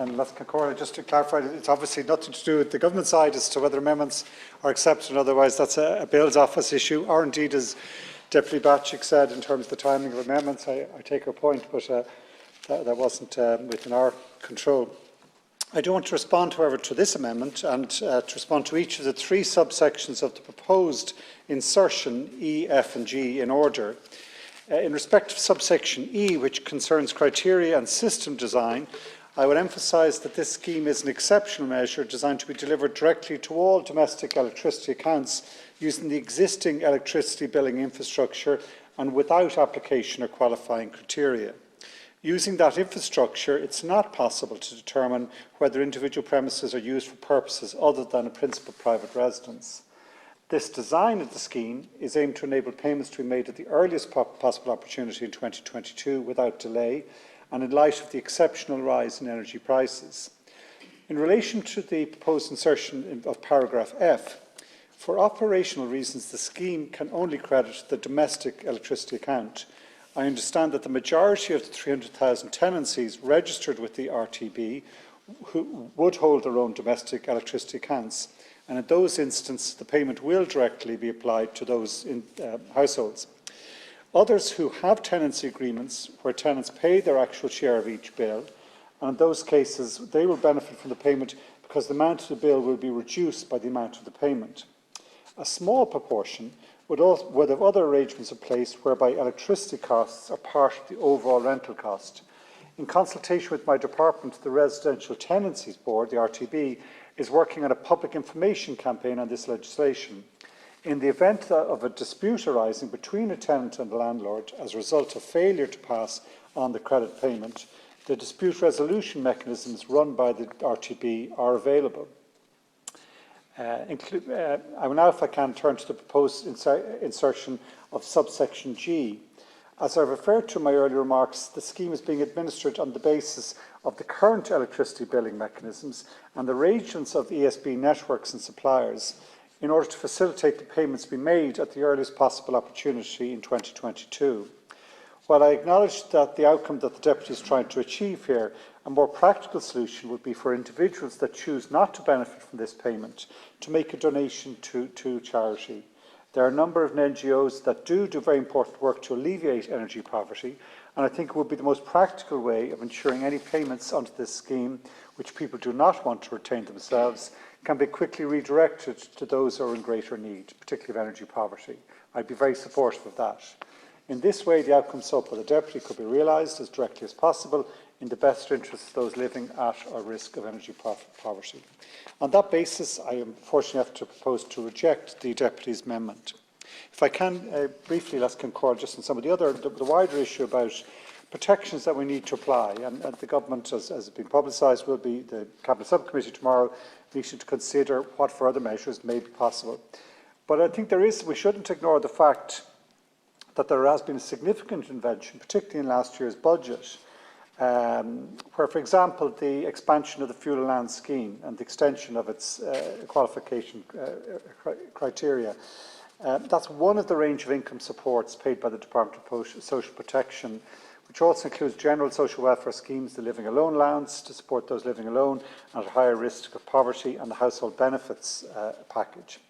And just to clarify, it's obviously nothing to do with the government side as to whether amendments are accepted, and otherwise that's a Bills Office issue, or indeed, as Deputy Batchik said, in terms of the timing of amendments. I take her point, but that wasn't within our control. I do want to respond, however, to this amendment and to respond to each of the three subsections of the proposed insertion E, F and G in order. In respect of subsection E, which concerns criteria and system design, I would emphasise that this scheme is an exceptional measure designed to be delivered directly to all domestic electricity accounts using the existing electricity billing infrastructure and without application of qualifying criteria. Using that infrastructure, it's not possible to determine whether individual premises are used for purposes other than a principal private residence. This design of the scheme is aimed to enable payments to be made at the earliest possible opportunity in 2022 without delay, and in light of the exceptional rise in energy prices. In relation to the proposed insertion of paragraph F, for operational reasons the scheme can only credit the domestic electricity account. I understand that the majority of the 300,000 tenancies registered with the RTB who would hold their own domestic electricity accounts, and in those instances the payment will directly be applied to those households. Others who have tenancy agreements where tenants pay their actual share of each bill, and in those cases they will benefit from the payment because the amount of the bill will be reduced by the amount of the payment. A small proportion would have other arrangements in place whereby electricity costs are part of the overall rental cost. In consultation with my department, the Residential Tenancies Board, the RTB, is working on a public information campaign on this legislation. In the event of a dispute arising between a tenant and a landlord as a result of failure to pass on the credit payment, the dispute resolution mechanisms run by the RTB are available. I will now, if I can, turn to the proposed insertion of subsection G. As I referred to in my earlier remarks, the scheme is being administered on the basis of the current electricity billing mechanisms and the arrangements of ESB networks and suppliers in order to facilitate the payments to be made at the earliest possible opportunity in 2022. While I acknowledge that the outcome that the Deputy is trying to achieve here, a more practical solution would be for individuals that choose not to benefit from this payment to make a donation to charity. There are a number of NGOs that do very important work to alleviate energy poverty, and I think it would be the most practical way of ensuring any payments under this scheme, which people do not want to retain themselves, can be quickly redirected to those who are in greater need, particularly of energy poverty. I'd be very supportive of that. In this way, the outcome sought by the Deputy could be realised as directly as possible in the best interests of those living at or risk of energy poverty. On that basis, I unfortunately have to propose to reject the Deputy's amendment. If I can briefly, let's concord just on some of the wider issue about protections that we need to apply, and the Government, as has been publicised, will be the Cabinet Subcommittee tomorrow meeting to consider what further measures may be possible. But I think we shouldn't ignore the fact that there has been a significant intervention, particularly in last year's budget, where, for example, the expansion of the fuel allowance scheme and the extension of its qualification criteria. That's one of the range of income supports paid by the Department of Social Protection, which also includes general social welfare schemes, the living alone allowance to support those living alone and at higher risk of poverty, and the household benefits package.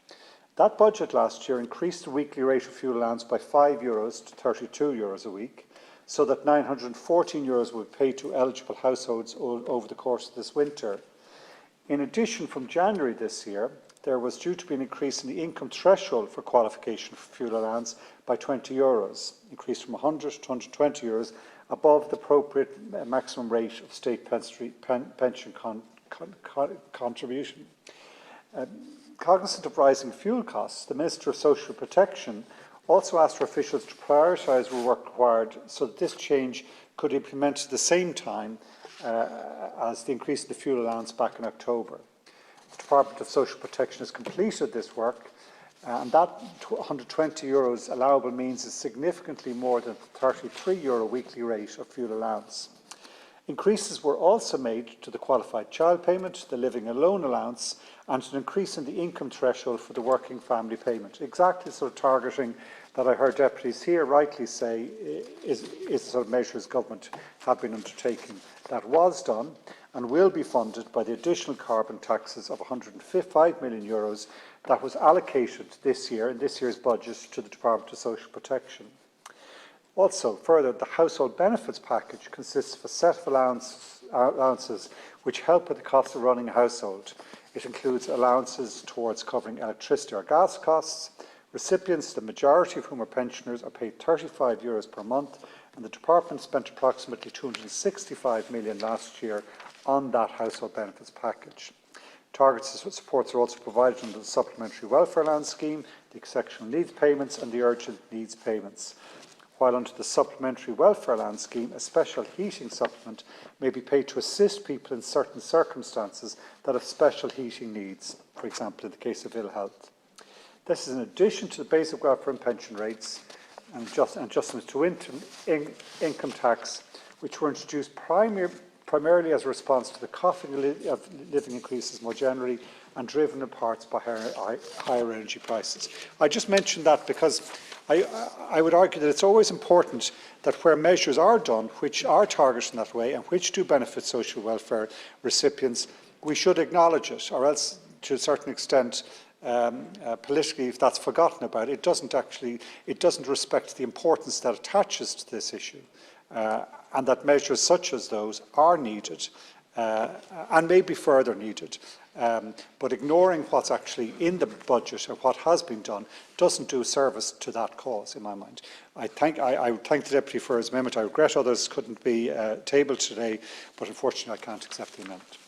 That budget last year increased the weekly rate of fuel allowance by €5 to €32 a week, so that €914 will be paid to eligible households over the course of this winter. In addition, from January this year, there was due to be an increase in the income threshold for qualification for fuel allowance by €20, increased from €100 to €120, above the appropriate maximum rate of state pension contribution. Cognizant of rising fuel costs, the Minister of Social Protection also asked for officials to prioritise the work required so that this change could be implemented at the same time as the increase in the fuel allowance back in October. The Department of Social Protection has completed this work, and that €120 allowable means is significantly more than the €33 weekly rate of fuel allowance. Increases were also made to the qualified child payment, the living alone allowance, and an increase in the income threshold for the working family payment. Exactly the sort of targeting that I heard deputies here rightly say is the sort of measures government have been undertaking. That was done, and will be funded by the additional carbon taxes of €105 million that was allocated this year in this year's budget to the Department of Social Protection. Also, further, the household benefits package consists of a set of allowances which help with the cost of running a household. It includes allowances towards covering electricity or gas costs. Recipients, the majority of whom are pensioners, are paid €35 per month, and the Department spent approximately €265 million last year on that household benefits package. Targeted supports are also provided under the Supplementary Welfare Allowance Scheme, the Exceptional Needs Payments and the Urgent Needs Payments. While under the Supplementary Welfare Allowance Scheme, a special heating supplement may be paid to assist people in certain circumstances that have special heating needs, for example in the case of ill health. This is in addition to the basic welfare and pension rates and adjustments to income tax, which were introduced primarily as a response to the cost of living increases more generally and driven in parts by higher energy prices. I just mentioned that because I would argue that it's always important that where measures are done, which are targeted in that way and which do benefit social welfare recipients, we should acknowledge it, or else to a certain extent politically, if that's forgotten about, it doesn't respect the importance that attaches to this issue, and that measures such as those are needed and may be further needed. But ignoring what's actually in the budget and what has been done doesn't do service to that cause, in my mind. I would thank the Deputy for his amendment. I regret others couldn't be tabled today, but unfortunately I can't accept the amendment.